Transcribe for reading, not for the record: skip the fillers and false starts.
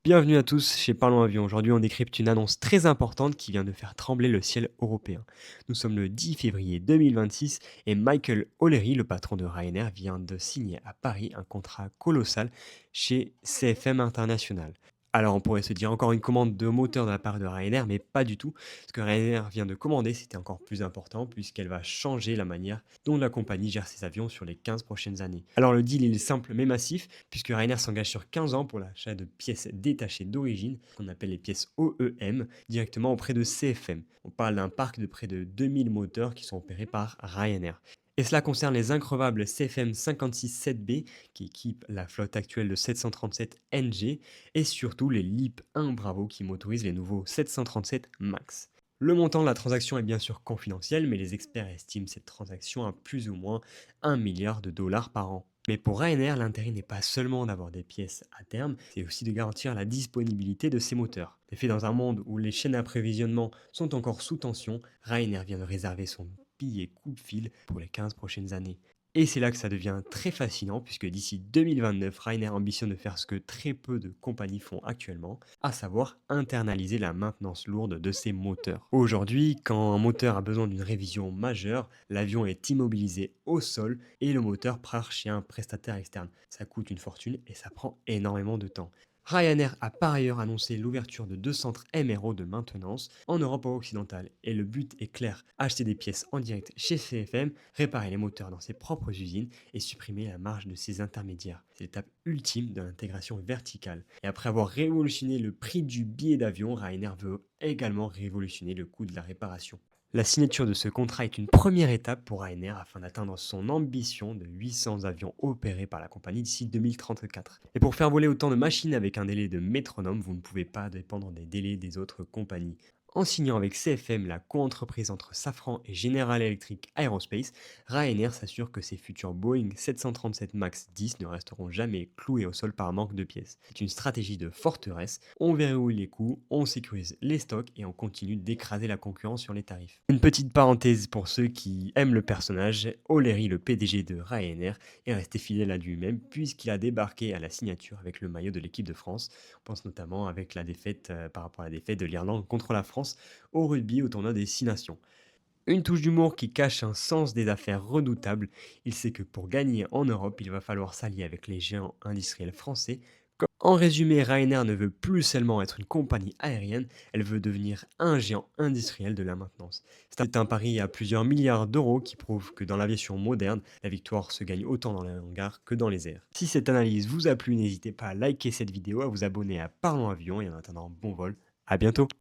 Bienvenue à tous chez Parlons Avion. Aujourd'hui, on décrypte une annonce très importante qui vient de faire trembler le ciel européen. Nous sommes le 10 février 2026 et Michael O'Leary, le patron de Ryanair, vient de signer à Paris un contrat colossal chez CFM International. Alors, on pourrait se dire encore une commande de moteur de la part de Ryanair, mais pas du tout. Ce que Ryanair vient de commander, c'était encore plus important puisqu'elle va changer la manière dont la compagnie gère ses avions sur les 15 prochaines années. Alors, le deal il est simple mais massif puisque Ryanair s'engage sur 15 ans pour l'achat de pièces détachées d'origine, qu'on appelle les pièces OEM, directement auprès de CFM. On parle d'un parc de près de 2000 moteurs qui sont opérés par Ryanair. Et cela concerne les increvables CFM 56-7B qui équipent la flotte actuelle de 737 NG et surtout les LEAP 1 Bravo qui motorisent les nouveaux 737 MAX. Le montant de la transaction est bien sûr confidentiel, mais les experts estiment cette transaction à plus ou moins 1 milliard de dollars par an. Mais pour Ryanair, l'intérêt n'est pas seulement d'avoir des pièces à terme, c'est aussi de garantir la disponibilité de ces moteurs. En effet, dans un monde où les chaînes d'approvisionnement sont encore sous tension, Ryanair vient de réserver son billet coupe-fil pour les 15 prochaines années. Et c'est là que ça devient très fascinant, puisque d'ici 2029, Ryanair ambitionne de faire ce que très peu de compagnies font actuellement, à savoir internaliser la maintenance lourde de ses moteurs. Aujourd'hui, quand un moteur a besoin d'une révision majeure, l'avion est immobilisé au sol et le moteur part chez un prestataire externe. Ça coûte une fortune et ça prend énormément de temps. Ryanair a par ailleurs annoncé l'ouverture de 2 centres MRO de maintenance en Europe occidentale et le but est clair, acheter des pièces en direct chez CFM, réparer les moteurs dans ses propres usines et supprimer la marge de ses intermédiaires. C'est l'étape ultime de l'intégration verticale. Et après avoir révolutionné le prix du billet d'avion, Ryanair veut également révolutionner le coût de la réparation. La signature de ce contrat est une première étape pour Ryanair afin d'atteindre son ambition de 800 avions opérés par la compagnie d'ici 2034. Et pour faire voler autant de machines avec un délai de métronome, vous ne pouvez pas dépendre des délais des autres compagnies. En signant avec CFM, la co-entreprise entre Safran et General Electric Aerospace, Ryanair s'assure que ses futurs Boeing 737 MAX 10 ne resteront jamais cloués au sol par manque de pièces. C'est une stratégie de forteresse, on verrouille les coûts, on sécurise les stocks et on continue d'écraser la concurrence sur les tarifs. Une petite parenthèse pour ceux qui aiment le personnage, O'Leary, le PDG de Ryanair, est resté fidèle à lui-même puisqu'il a débarqué à la signature avec le maillot de l'équipe de France. On pense notamment avec la défaite par rapport à la défaite de l'Irlande contre la France au rugby au tournoi des 6 nations. Une touche d'humour qui cache un sens des affaires redoutable, il sait que pour gagner en Europe, il va falloir s'allier avec les géants industriels français. En résumé, Ryanair ne veut plus seulement être une compagnie aérienne, elle veut devenir un géant industriel de la maintenance. C'est un pari à plusieurs milliards d'euros qui prouve que dans l'aviation moderne, la victoire se gagne autant dans les hangars que dans les airs. Si cette analyse vous a plu, n'hésitez pas à liker cette vidéo, à vous abonner à Parlons Avion et en attendant, bon vol, à bientôt.